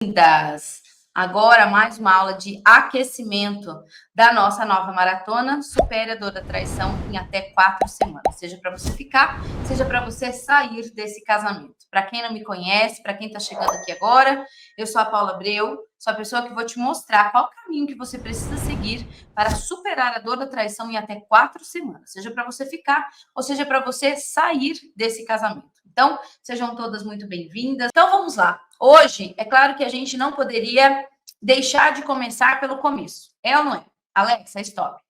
Bem-vindas! Agora mais uma aula de aquecimento da nossa nova maratona Supere a Dor da Traição em até 4 semanas. Seja para você ficar, seja para você sair desse casamento. Para quem não me conhece, para quem está chegando aqui agora, eu sou a Paula Abreu, sou a pessoa que vou te mostrar qual o caminho que você precisa seguir para superar a dor da traição em até 4 semanas. Seja para você ficar, ou seja para você sair desse casamento. Então, sejam todas muito bem-vindas. Então, vamos lá. Hoje, é claro que a gente não poderia deixar de começar pelo começo. É ou não é? Alexa, stop.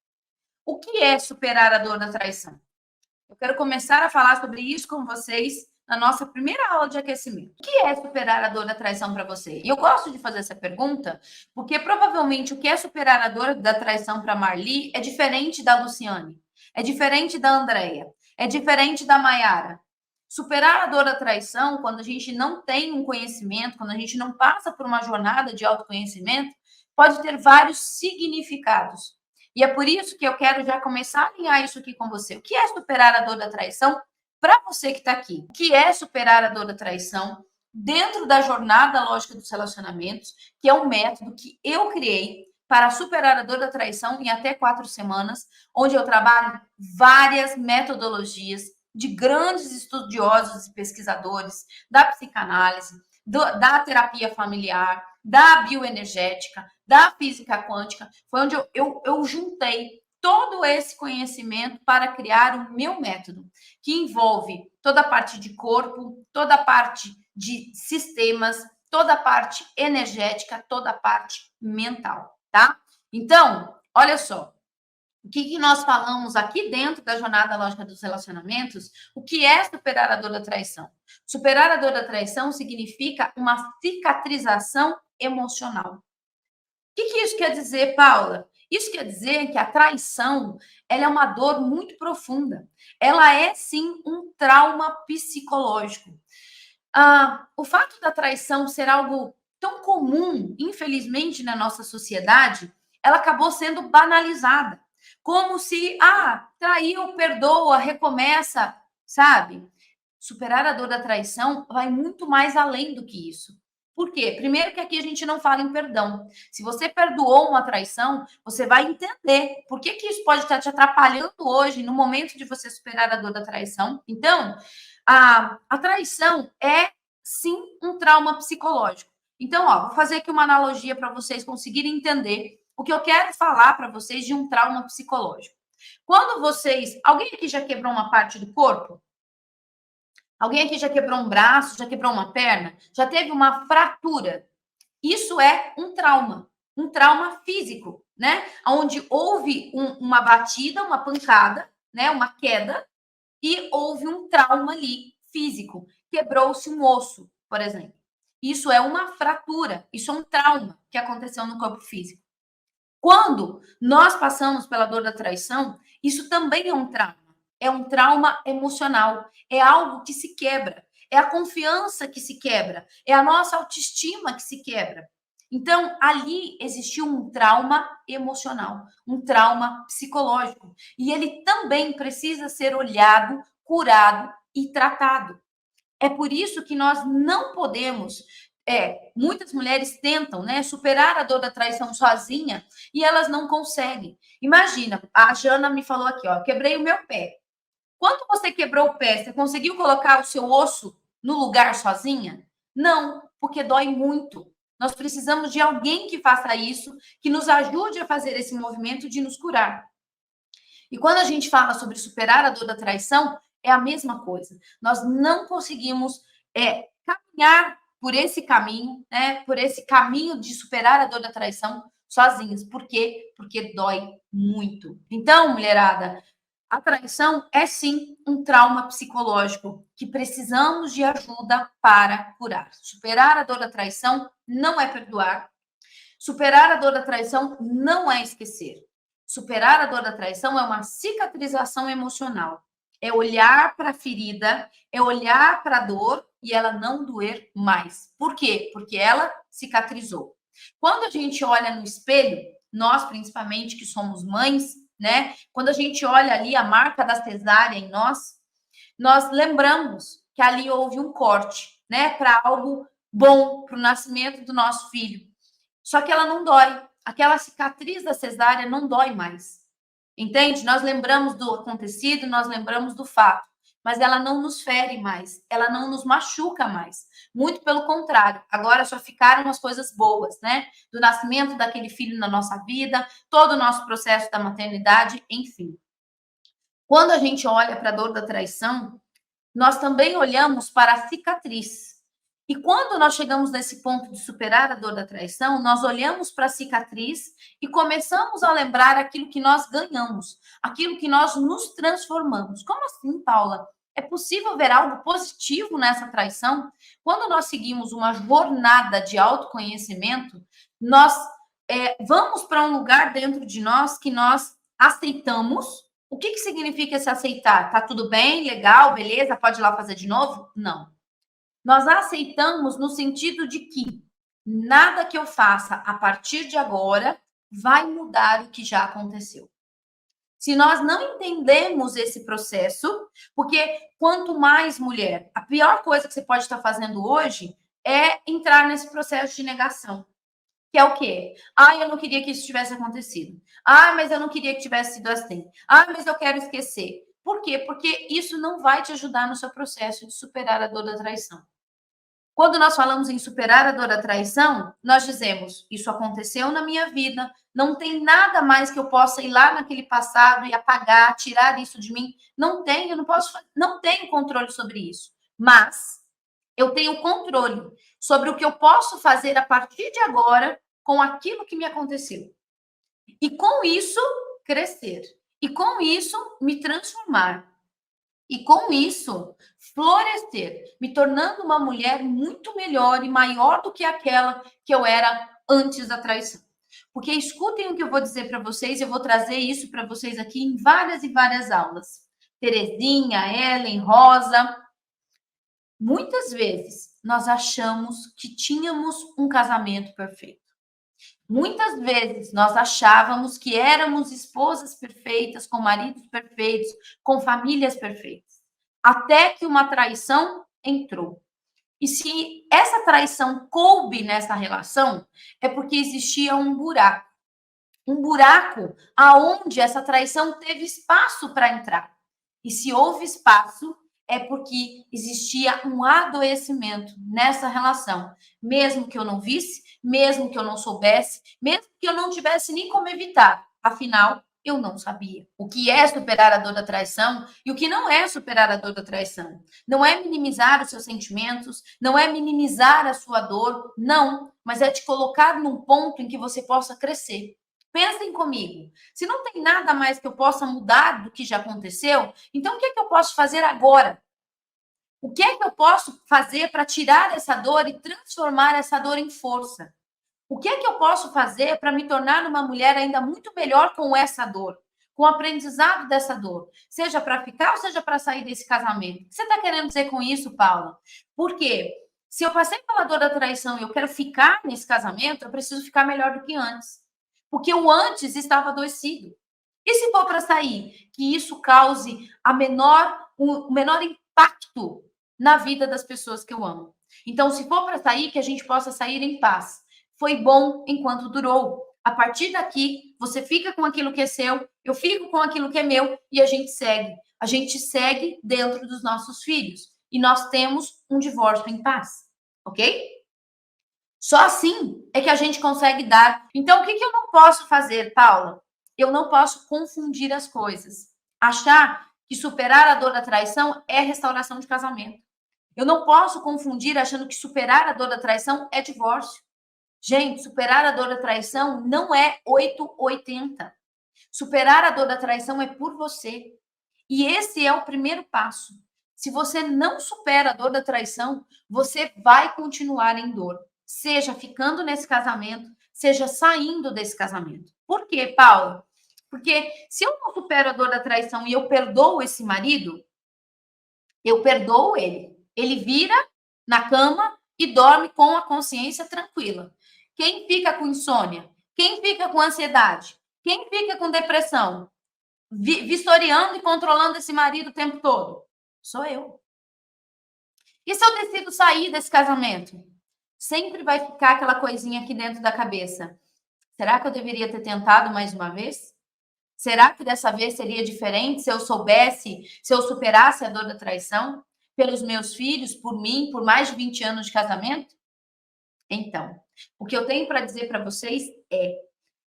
O que é superar a dor da traição? Eu quero começar a falar sobre isso com vocês na nossa primeira aula de aquecimento. O que é superar a dor da traição para você? E eu gosto de fazer essa pergunta porque provavelmente o que é superar a dor da traição para Marli é diferente da Luciane, é diferente da Andréia, é diferente da Maiara. Superar a dor da traição, quando a gente não tem um conhecimento, quando a gente não passa por uma jornada de autoconhecimento, pode ter vários significados. E é por isso que eu quero já começar a alinhar isso aqui com você. O que é superar a dor da traição para você que está aqui? O que é superar a dor da traição dentro da jornada lógica dos relacionamentos, que é um método que eu criei para superar a dor da traição em até 4 semanas, onde eu trabalho várias metodologias de grandes estudiosos e pesquisadores da psicanálise, da terapia familiar, da bioenergética, da física quântica. Foi onde eu juntei todo esse conhecimento para criar o meu método, que envolve toda a parte de corpo, toda a parte de sistemas, toda a parte energética, toda a parte mental, tá? Então, olha só. O que nós falamos aqui dentro da jornada lógica dos relacionamentos? O que é superar a dor da traição? Superar a dor da traição significa uma cicatrização emocional. O que isso quer dizer, Paula? Isso quer dizer que a traição, ela é uma dor muito profunda. Ela é, sim, um trauma psicológico. O fato da traição ser algo tão comum, infelizmente, na nossa sociedade, ela acabou sendo banalizada. Como se, traiu, perdoa, recomeça, sabe? Superar a dor da traição vai muito mais além do que isso. Por quê? Primeiro que aqui a gente não fala em perdão. Se você perdoou uma traição, você vai entender por que isso pode estar te atrapalhando hoje, no momento de você superar a dor da traição. Então, a traição é, sim, um trauma psicológico. Então, vou fazer aqui uma analogia para vocês conseguirem entender o que eu quero falar para vocês de um trauma psicológico. Quando vocês... Alguém aqui já quebrou uma parte do corpo? Alguém aqui já quebrou um braço, já quebrou uma perna? Já teve uma fratura? Isso é um trauma físico, né? Onde houve uma batida, uma pancada, né? Uma queda, e houve um trauma ali físico. Quebrou-se um osso, por exemplo. Isso é uma fratura, isso é um trauma que aconteceu no corpo físico. Quando nós passamos pela dor da traição, isso também é um trauma. É um trauma emocional. É algo que se quebra. É a confiança que se quebra. É a nossa autoestima que se quebra. Então, ali existiu um trauma emocional, um trauma psicológico. E ele também precisa ser olhado, curado e tratado. É por isso que nós não podemos... muitas mulheres tentam, né, superar a dor da traição sozinha e elas não conseguem. Imagina, a Jana me falou aqui, quebrei o meu pé. Quando você quebrou o pé, você conseguiu colocar o seu osso no lugar sozinha? Não, porque dói muito. Nós precisamos de alguém que faça isso, que nos ajude a fazer esse movimento de nos curar. E quando a gente fala sobre superar a dor da traição, é a mesma coisa. Nós não conseguimos caminhar por esse caminho, né? Por esse caminho de superar a dor da traição sozinhos. Por quê? Porque dói muito. Então, mulherada, a traição é sim um trauma psicológico que precisamos de ajuda para curar. Superar a dor da traição não é perdoar. Superar a dor da traição não é esquecer. Superar a dor da traição é uma cicatrização emocional. É olhar para a ferida, é olhar para a dor e ela não doer mais. Por quê? Porque ela cicatrizou. Quando a gente olha no espelho, nós principalmente que somos mães, né? Quando a gente olha ali a marca da cesárea em nós lembramos que ali houve um corte, né? Para algo bom para o nascimento do nosso filho. Só que ela não dói. Aquela cicatriz da cesárea não dói mais. Entende? Nós lembramos do acontecido, nós lembramos do fato, mas ela não nos fere mais, ela não nos machuca mais. Muito pelo contrário, agora só ficaram as coisas boas, né? Do nascimento daquele filho na nossa vida, todo o nosso processo da maternidade, enfim. Quando a gente olha para a dor da traição, nós também olhamos para a cicatriz. E quando nós chegamos nesse ponto de superar a dor da traição, nós olhamos para a cicatriz e começamos a lembrar aquilo que nós ganhamos, aquilo que nós nos transformamos. Como assim, Paula? É possível ver algo positivo nessa traição? Quando nós seguimos uma jornada de autoconhecimento, nós vamos para um lugar dentro de nós que nós aceitamos. O que significa se aceitar? Tá tudo bem, legal, beleza, pode ir lá fazer de novo? Não. Nós aceitamos no sentido de que nada que eu faça a partir de agora vai mudar o que já aconteceu. Se nós não entendemos esse processo, porque quanto mais mulher, a pior coisa que você pode estar fazendo hoje é entrar nesse processo de negação. Que é o quê? Ah, eu não queria que isso tivesse acontecido. Ah, mas eu não queria que tivesse sido assim. Ah, mas eu quero esquecer. Por quê? Porque isso não vai te ajudar no seu processo de superar a dor da traição. Quando nós falamos em superar a dor da traição, nós dizemos: isso aconteceu na minha vida, não tem nada mais que eu possa ir lá naquele passado e apagar, tirar isso de mim. Não tenho, não posso, não tenho controle sobre isso. Mas eu tenho controle sobre o que eu posso fazer a partir de agora com aquilo que me aconteceu. E com isso, crescer. E com isso, me transformar. E com isso, florescer, me tornando uma mulher muito melhor e maior do que aquela que eu era antes da traição. Porque escutem o que eu vou dizer para vocês, eu vou trazer isso para vocês aqui em várias e várias aulas. Terezinha, Ellen, Rosa. Muitas vezes nós achamos que tínhamos um casamento perfeito. Muitas vezes nós achávamos que éramos esposas perfeitas, com maridos perfeitos, com famílias perfeitas. Até que uma traição entrou. E se essa traição coube nessa relação, é porque existia um buraco. Um buraco aonde essa traição teve espaço para entrar. E se houve espaço, é porque existia um adoecimento nessa relação, mesmo que eu não visse, mesmo que eu não soubesse, mesmo que eu não tivesse nem como evitar. Afinal, eu não sabia o que é superar a dor da traição e o que não é superar a dor da traição. Não é minimizar os seus sentimentos, não é minimizar a sua dor, não, mas é te colocar num ponto em que você possa crescer. Pensem comigo, se não tem nada mais que eu possa mudar do que já aconteceu, então o que é que eu posso fazer agora? O que é que eu posso fazer para tirar essa dor e transformar essa dor em força? O que é que eu posso fazer para me tornar uma mulher ainda muito melhor com essa dor? Com o aprendizado dessa dor? Seja para ficar ou seja para sair desse casamento? O que você está querendo dizer com isso, Paula? Porque se eu passei pela dor da traição e eu quero ficar nesse casamento, eu preciso ficar melhor do que antes. Porque o antes estava adoecido. E se for para sair, que isso cause o menor impacto na vida das pessoas que eu amo. Então, se for para sair, que a gente possa sair em paz. Foi bom enquanto durou. A partir daqui, você fica com aquilo que é seu, eu fico com aquilo que é meu e a gente segue. A gente segue dentro dos nossos filhos. E nós temos um divórcio em paz. Ok? Só assim é que a gente consegue dar. Então, o que eu não posso fazer, Paula? Eu não posso confundir as coisas. Achar que superar a dor da traição é restauração de casamento. Eu não posso confundir achando que superar a dor da traição é divórcio. Gente, superar a dor da traição não é 880. Superar a dor da traição é por você. E esse é o primeiro passo. Se você não supera a dor da traição, você vai continuar em dor. Seja ficando nesse casamento, seja saindo desse casamento. Por quê, Paulo? Porque se eu não supero a dor da traição e eu perdoo esse marido, eu perdoo ele. Ele vira na cama e dorme com a consciência tranquila. Quem fica com insônia? Quem fica com ansiedade? Quem fica com depressão? Vistoriando e controlando esse marido o tempo todo? Sou eu. E se eu decido sair desse casamento? sempre vai ficar aquela coisinha aqui dentro da cabeça. Será que eu deveria ter tentado mais uma vez? Será que dessa vez seria diferente se eu soubesse, se eu superasse a dor da traição? Pelos meus filhos, por mim, por mais de 20 anos de casamento? Então, o que eu tenho para dizer para vocês é: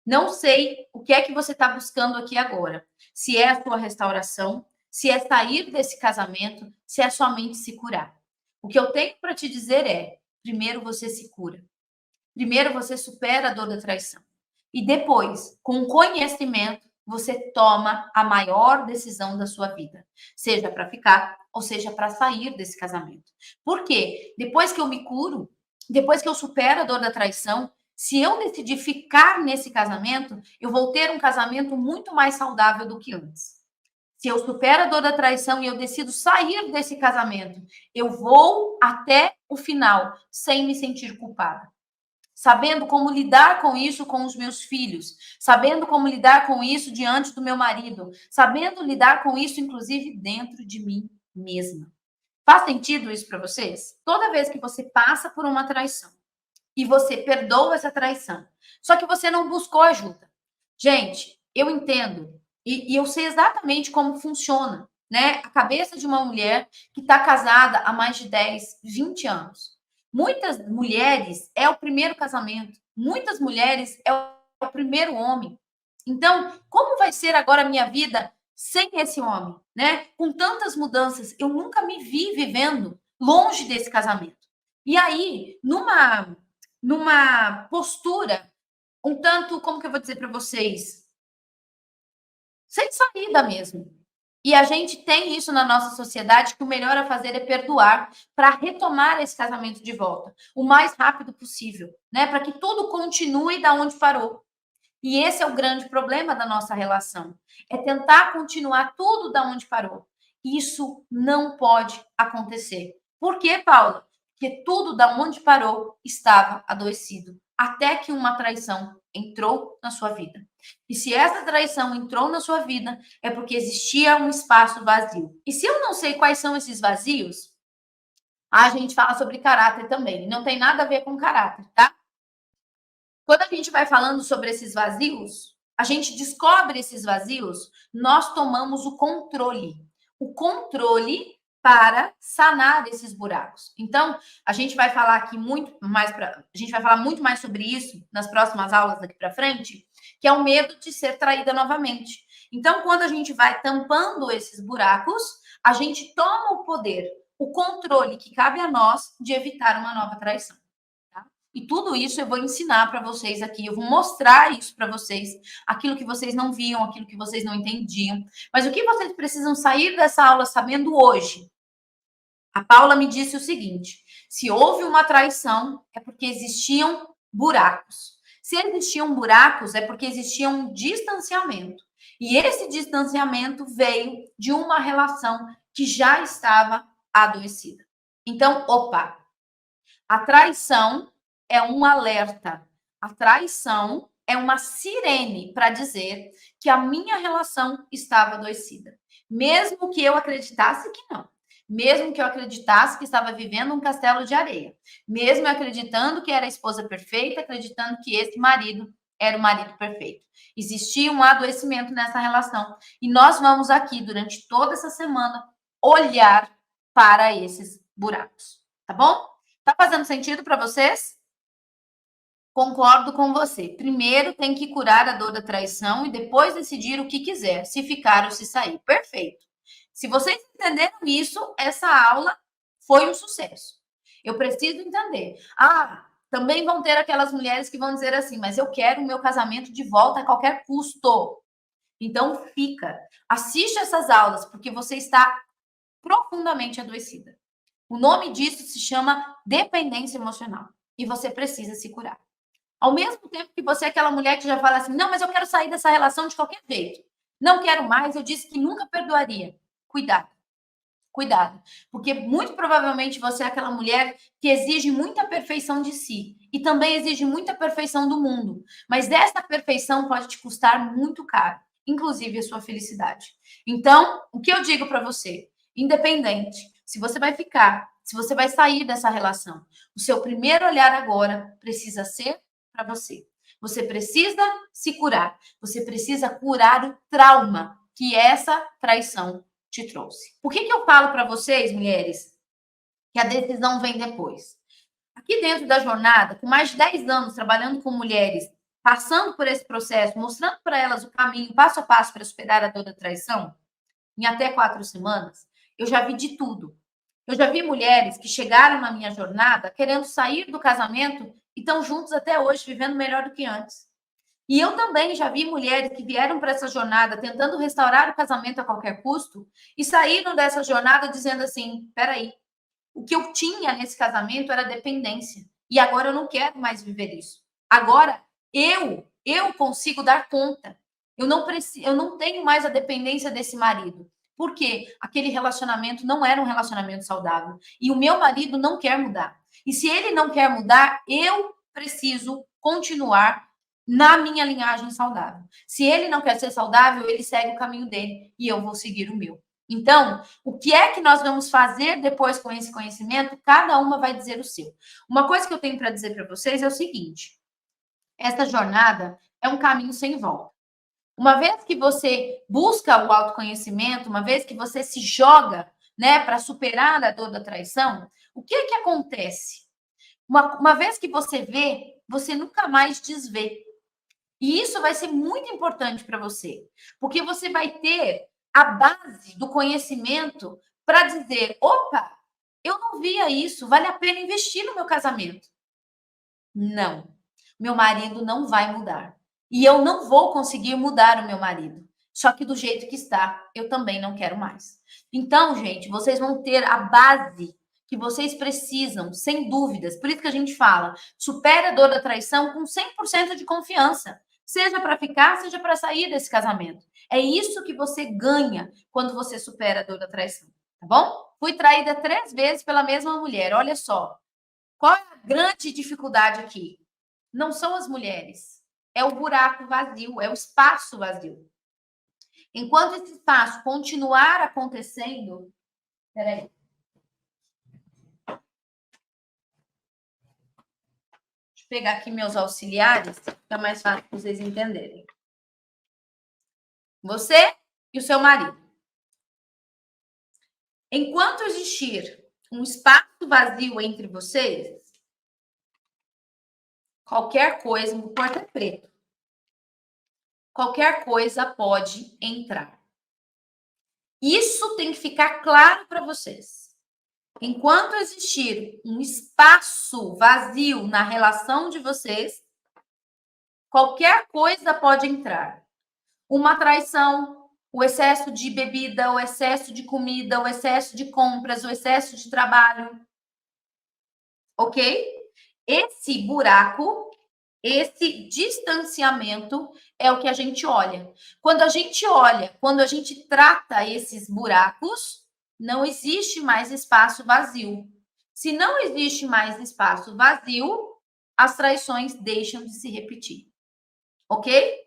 não sei o que é que você está buscando aqui agora. Se é a sua restauração, se é sair desse casamento, se é somente se curar. O que eu tenho para te dizer é: primeiro você se cura. Primeiro você supera a dor da traição. E depois, com conhecimento, você toma a maior decisão da sua vida, seja para ficar ou seja para sair desse casamento. Por quê? Depois que eu me curo, depois que eu supero a dor da traição, se eu decidir ficar nesse casamento, eu vou ter um casamento muito mais saudável do que antes. Se eu supero a dor da traição e eu decido sair desse casamento, eu vou até o final sem me sentir culpada, sabendo como lidar com isso com os meus filhos, sabendo como lidar com isso diante do meu marido, sabendo lidar com isso, inclusive, dentro de mim mesma. Faz sentido isso para vocês? Toda vez que você passa por uma traição e você perdoa essa traição, só que você não buscou ajuda. Gente, eu entendo e eu sei exatamente como funciona, né? A cabeça de uma mulher que está casada há mais de 10, 20 anos. Muitas mulheres é o primeiro casamento, muitas mulheres é o primeiro homem. Então, como vai ser agora a minha vida sem esse homem, né? Com tantas mudanças, eu nunca me vi vivendo longe desse casamento. E aí, numa postura um tanto, como que eu vou dizer para vocês? Sem saída mesmo. E a gente tem isso na nossa sociedade, que o melhor a fazer é perdoar para retomar esse casamento de volta o mais rápido possível, né? Para que tudo continue da onde parou. E esse é o grande problema da nossa relação, é tentar continuar tudo da onde parou. Isso não pode acontecer. Por quê, Paula? Porque tudo da onde parou estava adoecido, até que uma traição entrou na sua vida. E se essa traição entrou na sua vida, é porque existia um espaço vazio. E se eu não sei quais são esses vazios, a gente fala sobre caráter também. Não tem nada a ver com caráter, tá? Quando a gente vai falando sobre esses vazios, a gente descobre esses vazios, nós tomamos o controle. O controle para sanar esses buracos. Então, a gente vai falar aqui muito mais a gente vai falar muito mais sobre isso nas próximas aulas daqui para frente, que é o medo de ser traída novamente. Então, quando a gente vai tampando esses buracos, a gente toma o poder, o controle que cabe a nós de evitar uma nova traição. E tudo isso eu vou ensinar para vocês aqui, eu vou mostrar isso para vocês, aquilo que vocês não viam, aquilo que vocês não entendiam. Mas o que vocês precisam sair dessa aula sabendo hoje? A Paula me disse o seguinte: se houve uma traição, é porque existiam buracos. Se existiam buracos, é porque existia um distanciamento. E esse distanciamento veio de uma relação que já estava adoecida. Então, opa, a traição é um alerta. A traição é uma sirene para dizer que a minha relação estava adoecida. Mesmo que eu acreditasse que não. Mesmo que eu acreditasse que estava vivendo um castelo de areia. Mesmo acreditando que era a esposa perfeita, acreditando que esse marido era o marido perfeito. Existia um adoecimento nessa relação. E nós vamos aqui, durante toda essa semana, olhar para esses buracos. Tá bom? Tá fazendo sentido para vocês? Concordo com você. Primeiro tem que curar a dor da traição e depois decidir o que quiser, se ficar ou se sair. Perfeito. Se vocês entenderam isso, essa aula foi um sucesso. Eu preciso entender. Ah, também vão ter aquelas mulheres que vão dizer assim, mas eu quero o meu casamento de volta a qualquer custo. Então fica. Assiste essas aulas, porque você está profundamente adoecida. O nome disso se chama dependência emocional. E você precisa se curar. Ao mesmo tempo que você é aquela mulher que já fala assim, não, mas eu quero sair dessa relação de qualquer jeito. Não quero mais, eu disse que nunca perdoaria. Cuidado. Cuidado. Porque muito provavelmente você é aquela mulher que exige muita perfeição de si. E também exige muita perfeição do mundo. Mas essa perfeição pode te custar muito caro. Inclusive a sua felicidade. Então, o que eu digo para você? Independente, se você vai ficar, se você vai sair dessa relação. O seu primeiro olhar agora precisa ser para você. Você precisa se curar. Você precisa curar o trauma que essa traição te trouxe. Por que eu falo para vocês, mulheres, que a decisão vem depois? Aqui dentro da jornada, com mais de 10 anos trabalhando com mulheres, passando por esse processo, mostrando para elas o caminho passo a passo para superar a dor da traição, em até 4 semanas, eu já vi de tudo. Eu já vi mulheres que chegaram na minha jornada querendo sair do casamento e estão juntos até hoje, vivendo melhor do que antes. E eu também já vi mulheres que vieram para essa jornada tentando restaurar o casamento a qualquer custo e saíram dessa jornada dizendo assim: peraí, o que eu tinha nesse casamento era dependência. E agora eu não quero mais viver isso. Agora eu consigo dar conta. Eu não tenho mais a dependência desse marido. Por quê? Aquele relacionamento não era um relacionamento saudável. E o meu marido não quer mudar. E se ele não quer mudar, eu preciso continuar na minha linhagem saudável. Se ele não quer ser saudável, ele segue o caminho dele e eu vou seguir o meu. Então, o que é que nós vamos fazer depois com esse conhecimento? Cada uma vai dizer o seu. Uma coisa que eu tenho para dizer para vocês é o seguinte: essa jornada é um caminho sem volta. Uma vez que você busca o autoconhecimento, uma vez que você se joga, né, para superar a dor da traição, o que é que acontece? Uma vez que você vê, você nunca mais desvê. E isso vai ser muito importante para você, porque você vai ter a base do conhecimento para dizer: opa, eu não via isso, vale a pena investir no meu casamento. Não, meu marido não vai mudar. E eu não vou conseguir mudar o meu marido. Só que do jeito que está, eu também não quero mais. Então, gente, vocês vão ter a base que vocês precisam, sem dúvidas. Por isso que a gente fala: supere a dor da traição com 100% de confiança. Seja para ficar, seja para sair desse casamento. É isso que você ganha quando você supera a dor da traição, tá bom? Fui traída 3 vezes pela mesma mulher. Olha só. Qual é a grande dificuldade aqui? Não são as mulheres. É o buraco vazio, é o espaço vazio. Enquanto esse espaço continuar acontecendo... Peraí. Deixa eu pegar aqui meus auxiliares, fica mais fácil para vocês entenderem. Você e o seu marido. Enquanto existir um espaço vazio entre vocês, qualquer coisa, o porta é preto. Qualquer coisa pode entrar. Isso tem que ficar claro para vocês. Enquanto existir um espaço vazio na relação de vocês, qualquer coisa pode entrar. Uma traição, o excesso de bebida, o excesso de comida, o excesso de compras, o excesso de trabalho. Ok? Esse buraco, esse distanciamento é o que a gente olha. Quando a gente olha, quando a gente trata esses buracos, não existe mais espaço vazio. Se não existe mais espaço vazio, as traições deixam de se repetir. Ok?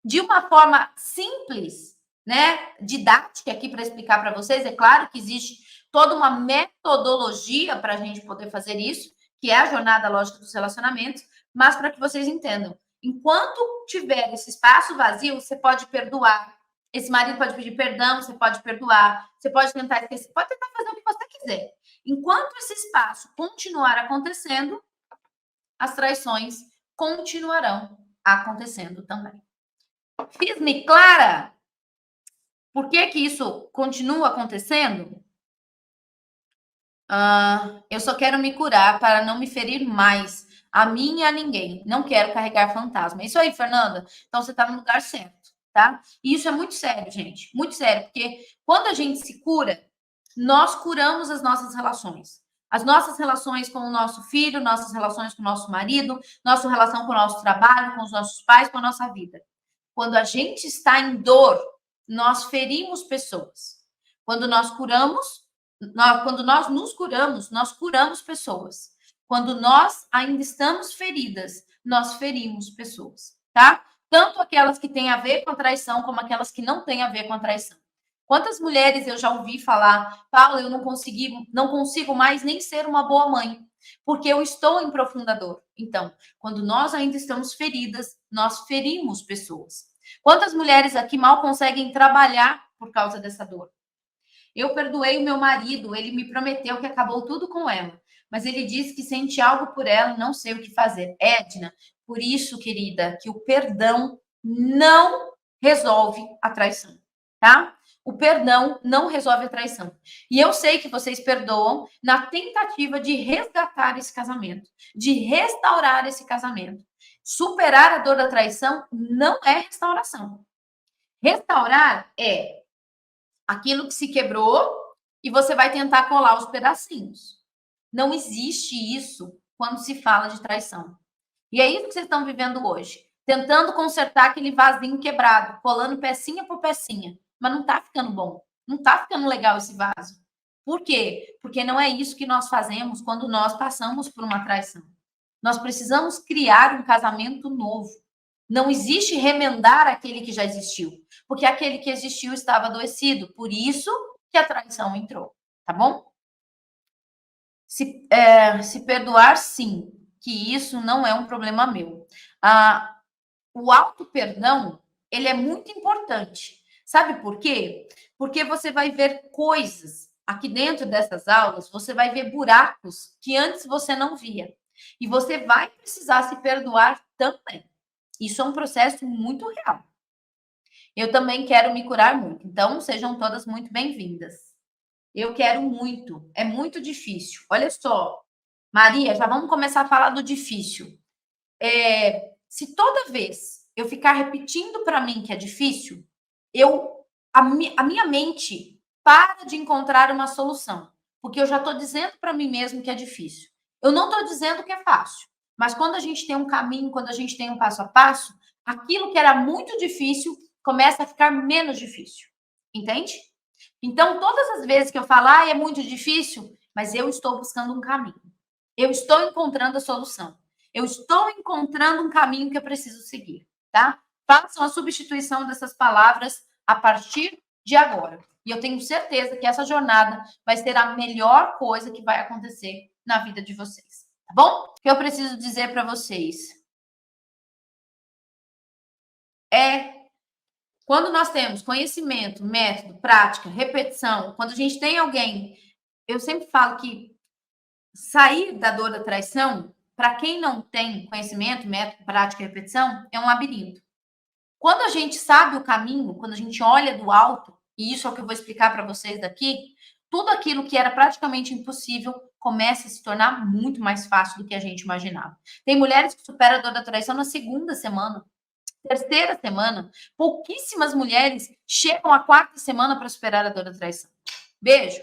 De uma forma simples, né, didática aqui para explicar para vocês, é claro que existe toda uma metodologia para a gente poder fazer isso, que é a jornada lógica dos relacionamentos, mas para que vocês entendam, enquanto tiver esse espaço vazio, você pode perdoar, esse marido pode pedir perdão, você pode perdoar, você pode tentar esquecer, pode tentar fazer o que você quiser. Enquanto esse espaço continuar acontecendo, as traições continuarão acontecendo também. Fiz-me clara? Por que isso continua acontecendo? Eu só quero me curar para não me ferir mais, a mim e a ninguém. Não quero carregar fantasma. É isso aí, Fernanda. Então você está no lugar certo, tá? E isso é muito sério, gente. Muito sério, porque quando a gente se cura, nós curamos as nossas relações. As nossas relações com o nosso filho, nossas relações com o nosso marido, nossa relação com o nosso trabalho, com os nossos pais, com a nossa vida. Quando a gente está em dor, nós ferimos pessoas. Quando nós nos curamos, nós curamos pessoas. Quando nós ainda estamos feridas, nós ferimos pessoas, tá? Tanto aquelas que têm a ver com a traição, como aquelas que não têm a ver com a traição. Quantas mulheres eu já ouvi falar, Paula, eu não consigo mais nem ser uma boa mãe, porque eu estou em profunda dor. Então, quando nós ainda estamos feridas, nós ferimos pessoas. Quantas mulheres aqui mal conseguem trabalhar por causa dessa dor? Eu perdoei o meu marido, ele me prometeu que acabou tudo com ela, mas ele disse que sente algo por ela e não sei o que fazer. Edna, por isso, querida, que o perdão não resolve a traição, tá? O perdão não resolve a traição. E eu sei que vocês perdoam na tentativa de resgatar esse casamento, de restaurar esse casamento. Superar a dor da traição não é restauração. Restaurar é aquilo que se quebrou e você vai tentar colar os pedacinhos. Não existe isso quando se fala de traição. E é isso que vocês estão vivendo hoje. Tentando consertar aquele vasinho quebrado, colando pecinha por pecinha. Mas não tá ficando bom. Não tá ficando legal esse vaso. Por quê? Porque não é isso que nós fazemos quando nós passamos por uma traição. Nós precisamos criar um casamento novo. Não existe remendar aquele que já existiu, porque aquele que existiu estava adoecido, por isso que a traição entrou, tá bom? Se perdoar, sim, que isso não é um problema meu. O auto-perdão, ele é muito importante. Sabe por quê? Porque você vai ver coisas aqui dentro dessas aulas, você vai ver buracos que antes você não via. E você vai precisar se perdoar também. Isso é um processo muito real. Eu também quero me curar muito. Então, sejam todas muito bem-vindas. Eu quero muito. É muito difícil. Olha só, Maria, já vamos começar a falar do difícil. Se toda vez eu ficar repetindo para mim que é difícil, a minha mente para de encontrar uma solução. Porque eu já estou dizendo para mim mesmo que é difícil. Eu não estou dizendo que é fácil. Mas quando a gente tem um caminho, quando a gente tem um passo a passo, aquilo que era muito difícil começa a ficar menos difícil. Entende? Então, todas as vezes que eu falar, é muito difícil, mas eu estou buscando um caminho. Eu estou encontrando a solução. Eu estou encontrando um caminho que eu preciso seguir, tá? Façam a substituição dessas palavras a partir de agora. E eu tenho certeza que essa jornada vai ser a melhor coisa que vai acontecer na vida de vocês. Tá bom? O que eu preciso dizer para vocês é quando nós temos conhecimento, método, prática, repetição, quando a gente tem alguém, eu sempre falo que sair da dor da traição, para quem não tem conhecimento, método, prática e repetição, é um labirinto. Quando a gente sabe o caminho, quando a gente olha do alto, e isso é o que eu vou explicar para vocês daqui, tudo aquilo que era praticamente impossível começa a se tornar muito mais fácil do que a gente imaginava. Tem mulheres que superam a dor da traição na segunda semana, terceira semana. Pouquíssimas mulheres chegam à quarta semana para superar a dor da traição. Beijo!